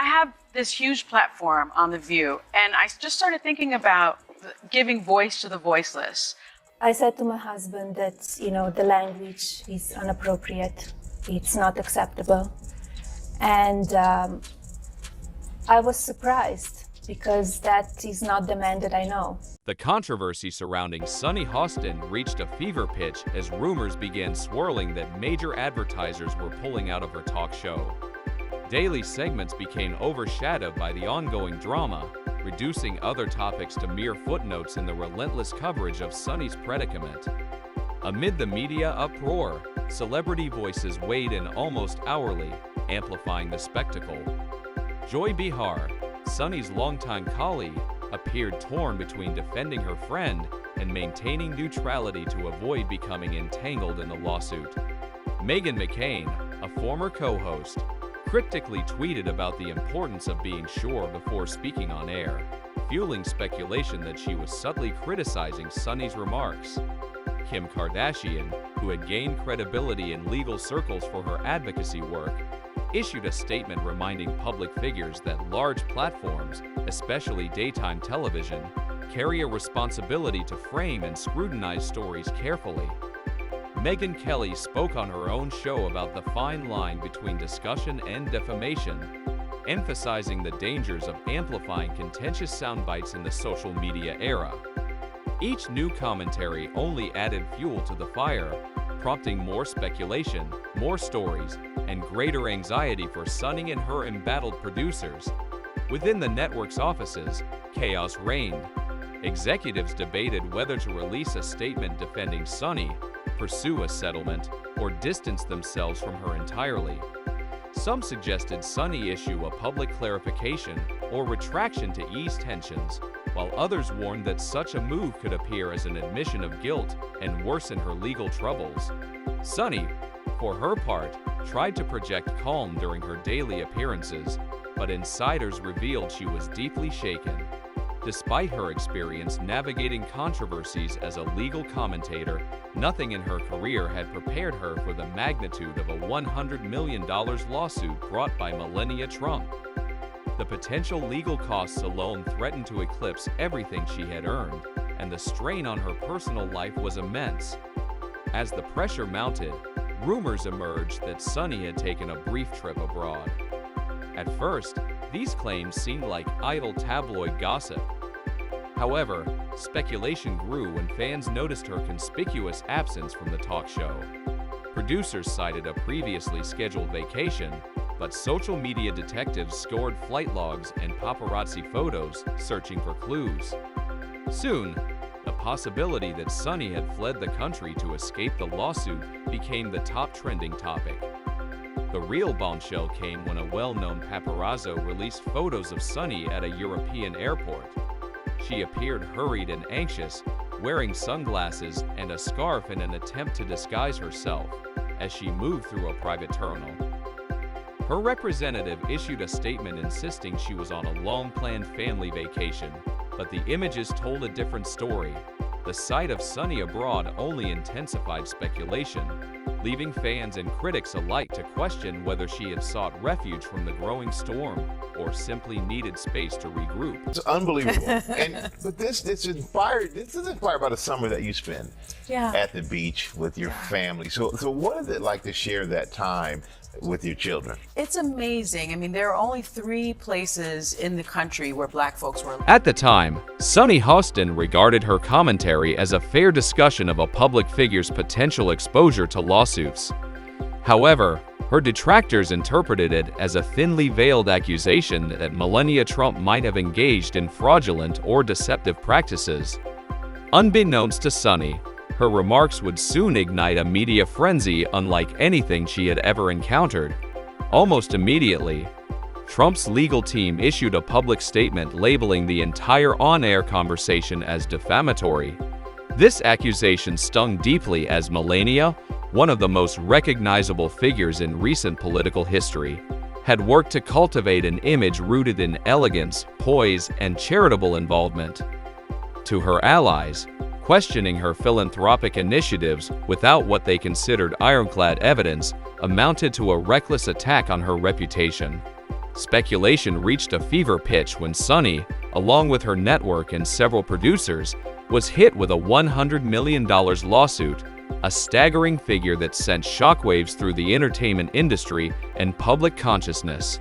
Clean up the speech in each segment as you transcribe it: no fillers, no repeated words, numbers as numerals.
have this huge platform on The View, and I just started thinking about giving voice to the voiceless. I said to my husband that, the language is inappropriate. It's not acceptable. And I was surprised because that is not the man that I know. The controversy surrounding Sunny Hostin reached a fever pitch as rumors began swirling that major advertisers were pulling out of her talk show. Daily segments became overshadowed by the ongoing drama, reducing other topics to mere footnotes in the relentless coverage of Sunny's predicament. Amid the media uproar, celebrity voices weighed in almost hourly, amplifying the spectacle. Joy Behar, Sunny's longtime colleague, appeared torn between defending her friend and maintaining neutrality to avoid becoming entangled in the lawsuit. Meghan McCain, a former co-host, cryptically tweeted about the importance of being sure before speaking on air, fueling speculation that she was subtly criticizing Sunny's remarks. Kim Kardashian, who had gained credibility in legal circles for her advocacy work, issued a statement reminding public figures that large platforms, especially daytime television, carry a responsibility to frame and scrutinize stories carefully. Megyn Kelly spoke on her own show about the fine line between discussion and defamation, emphasizing the dangers of amplifying contentious soundbites in the social media era. Each new commentary only added fuel to the fire, prompting more speculation, more stories, and greater anxiety for Sunny and her embattled producers. Within the network's offices, chaos reigned. Executives debated whether to release a statement defending Sunny, pursue a settlement, or distance themselves from her entirely. Some suggested Sunny issue a public clarification or retraction to ease tensions, while others warned that such a move could appear as an admission of guilt and worsen her legal troubles. Sunny, for her part, tried to project calm during her daily appearances, but insiders revealed she was deeply shaken. Despite her experience navigating controversies as a legal commentator, nothing in her career had prepared her for the magnitude of a $100 million lawsuit brought by Melania Trump. The potential legal costs alone threatened to eclipse everything she had earned, and the strain on her personal life was immense. As the pressure mounted, rumors emerged that Sunny had taken a brief trip abroad. At first, these claims seemed like idle tabloid gossip. However, speculation grew when fans noticed her conspicuous absence from the talk show. Producers cited a previously scheduled vacation, but social media detectives scored flight logs and paparazzi photos, searching for clues. Soon, the possibility that Sunny had fled the country to escape the lawsuit became the top trending topic. The real bombshell came when a well-known paparazzo released photos of Sunny at a European airport. She appeared hurried and anxious, wearing sunglasses and a scarf in an attempt to disguise herself as she moved through a private terminal. Her representative issued a statement insisting she was on a long-planned family vacation, but the images told a different story. The sight of Sunny abroad only intensified speculation, leaving fans and critics alike to question whether she had sought refuge from the growing storm or simply needed space to regroup. It's unbelievable. But this is inspired by the summer that you spend at the beach with your family. So what is it like to share that time with your children? It's amazing. I mean, there are only 3 places in the country where Black folks were. At the time, Sunny Hostin regarded her commentary as a fair discussion of a public figure's potential exposure to lawsuits. However, her detractors interpreted it as a thinly veiled accusation that Melania Trump might have engaged in fraudulent or deceptive practices. Unbeknownst to Sunny, her remarks would soon ignite a media frenzy unlike anything she had ever encountered. Almost immediately, Trump's legal team issued a public statement labeling the entire on-air conversation as defamatory. This accusation stung deeply as Melania, one of the most recognizable figures in recent political history, had worked to cultivate an image rooted in elegance, poise, and charitable involvement. To her allies, questioning her philanthropic initiatives without what they considered ironclad evidence amounted to a reckless attack on her reputation. Speculation reached a fever pitch when Sunny, along with her network and several producers, was hit with a $100 million lawsuit, a staggering figure that sent shockwaves through the entertainment industry and public consciousness.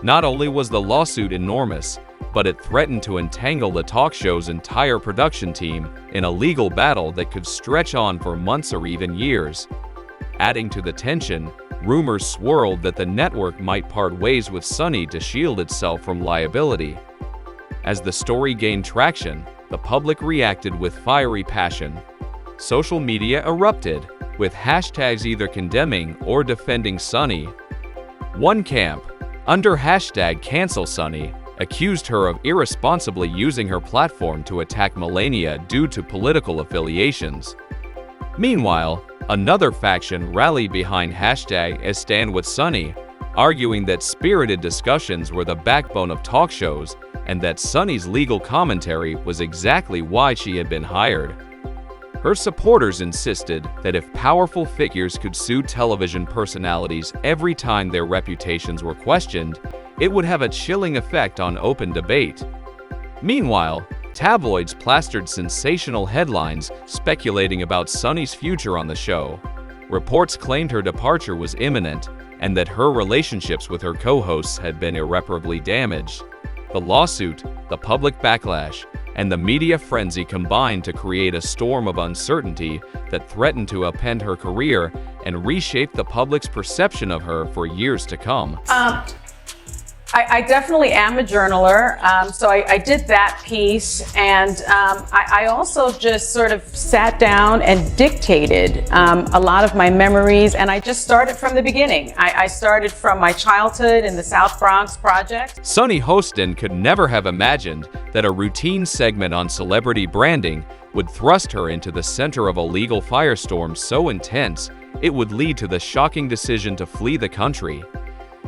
Not only was the lawsuit enormous, but it threatened to entangle the talk show's entire production team in a legal battle that could stretch on for months or even years. Adding to the tension, rumors swirled that the network might part ways with Sunny to shield itself from liability. As the story gained traction, the public reacted with fiery passion. Social media erupted, with hashtags either condemning or defending Sunny. One camp, under hashtag #CancelSunny, accused her of irresponsibly using her platform to attack Melania due to political affiliations. Meanwhile, another faction rallied behind hashtag #StandWithSunny, arguing that spirited discussions were the backbone of talk shows and that Sunny's legal commentary was exactly why she had been hired. Her supporters insisted that if powerful figures could sue television personalities every time their reputations were questioned, it would have a chilling effect on open debate. Meanwhile, tabloids plastered sensational headlines speculating about Sunny's future on the show. Reports claimed her departure was imminent and that her relationships with her co-hosts had been irreparably damaged. The lawsuit, the public backlash, and the media frenzy combined to create a storm of uncertainty that threatened to upend her career and reshape the public's perception of her for years to come. I definitely am a journaler, so I did that piece, and I also just sort of sat down and dictated a lot of my memories, and I just started from the beginning. I started from my childhood in the South Bronx Project. Sunny Hostin could never have imagined that a routine segment on celebrity branding would thrust her into the center of a legal firestorm so intense it would lead to the shocking decision to flee the country.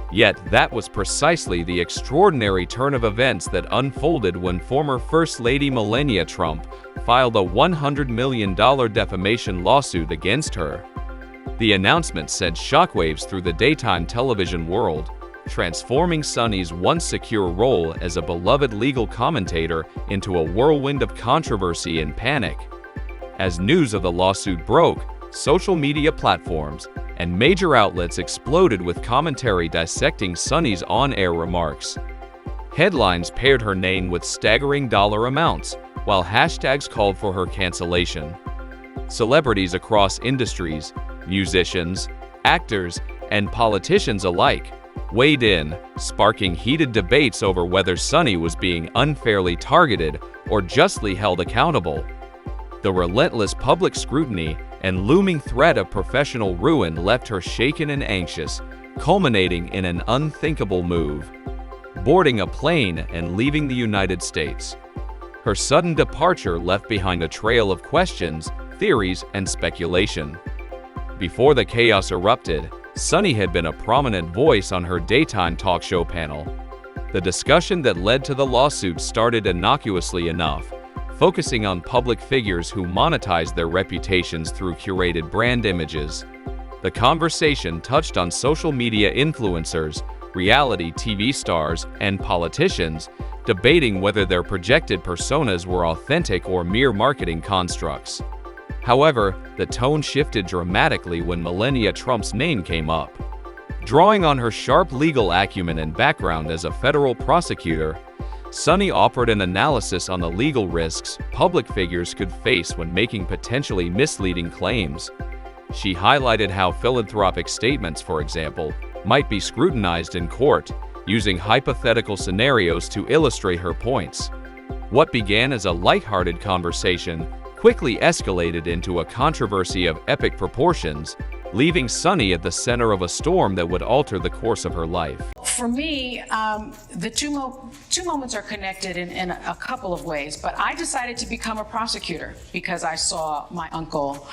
Yet that was precisely the extraordinary turn of events that unfolded when former First Lady Melania Trump filed a $100 million defamation lawsuit against her. The announcement sent shockwaves through the daytime television world, transforming Sunny's once secure role as a beloved legal commentator into a whirlwind of controversy and panic. As news of the lawsuit broke, social media platforms and major outlets exploded with commentary dissecting Sunny's on-air remarks. Headlines paired her name with staggering dollar amounts, while hashtags called for her cancellation. Celebrities across industries, musicians, actors, and politicians alike weighed in, sparking heated debates over whether Sunny was being unfairly targeted or justly held accountable. The relentless public scrutiny and looming threat of professional ruin left her shaken and anxious, culminating in an unthinkable move: boarding a plane and leaving the United States. Her sudden departure left behind a trail of questions, theories, and speculation. Before the chaos erupted, Sunny had been a prominent voice on her daytime talk show panel. The discussion that led to the lawsuit started innocuously enough, focusing on public figures who monetized their reputations through curated brand images. The conversation touched on social media influencers, reality TV stars, and politicians, debating whether their projected personas were authentic or mere marketing constructs. However, the tone shifted dramatically when Melania Trump's name came up. Drawing on her sharp legal acumen and background as a federal prosecutor, Sunny offered an analysis on the legal risks public figures could face when making potentially misleading claims. She highlighted how philanthropic statements, for example, might be scrutinized in court, using hypothetical scenarios to illustrate her points. What began as a lighthearted conversation quickly escalated into a controversy of epic proportions, leaving Sunny at the center of a storm that would alter the course of her life. For me, the two moments are connected in a couple of ways, but I decided to become a prosecutor because I saw my uncle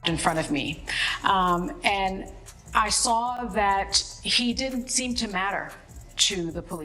in front of me. And I saw that he didn't seem to matter to the police.